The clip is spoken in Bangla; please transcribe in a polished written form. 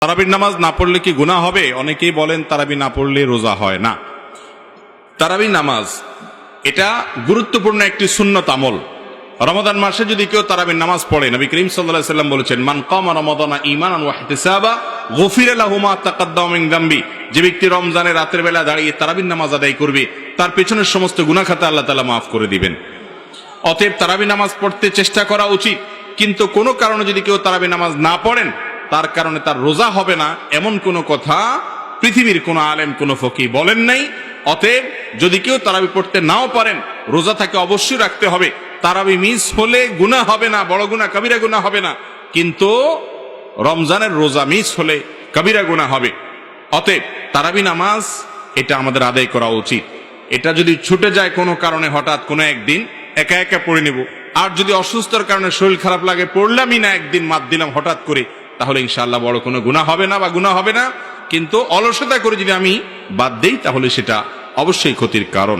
তারাবির নামাজ না পড়লে কি গুনাহ হবে? অনেকেই বলেন তারাবি না পড়লে রোজা হয় না। তারাবি নামাজ এটা গুরুত্বপূর্ণ একটি সুন্নত আমল। রমাদান মাসে যদি কেউ তারাবির নামাজ পড়ে, নবী করিম সাল্লাল্লাহু আলাইহি ওয়াসাল্লাম বলেছেন, মান কামা রমাদানা ঈমানান ওয়া ইহতিসাবা গুফিরা লাহু মা তাকাদ্দামা মিন যামবি। যে ব্যক্তি রমজানের রাতের বেলা দাঁড়িয়ে তারাবির নামাজ আদায় করবে, তার পেছনের সমস্ত গুনাহ খাতা আল্লাহ তাআলা মাফ করে দিবেন। অতএব তারাবি নামাজ পড়তে চেষ্টা করা উচিত। কিন্তু কোনো কারণে যদি কেউ তারাবি নামাজ না পড়েন, তার কারণে তার রোজা হবে না, এমন কোনো কথা পৃথিবীর কোনো আলেম, কোনো ফকিহ বলেন নাই। অতএব যদি কেউ তারাবি পড়তে নাও পারেন, রোজা তাকে অবশ্যই রাখতে হবে। তারাবি মিস হলে গুনাহ হবে না, বড় গুনাহ কবিরা গুনাহ হবে না, কিন্তু রমজানের রোজা মিস হলে কবিরা গুনাহ হবে। অতএব তারাবি নামাজ এটা আমাদের আদায় করা উচিত। এটা যদি ছুটে যায় কোনো কারণে, হঠাৎ কোনো একদিন একা একা পড়ে নেব। আর যদি অসুস্থতার কারণে শরীর খারাপ লাগে, পড়লামই না, একদিন মাত দিলাম হঠাৎ করে, তাহলে ইনশাআল্লাহ বড় কোনো গুনাহ হবে না বা গুনাহ হবে না। কিন্তু অলসতা করে যদি আমি বাদ দেই, তাহলে সেটা অবশ্যই ক্ষতির কারণ।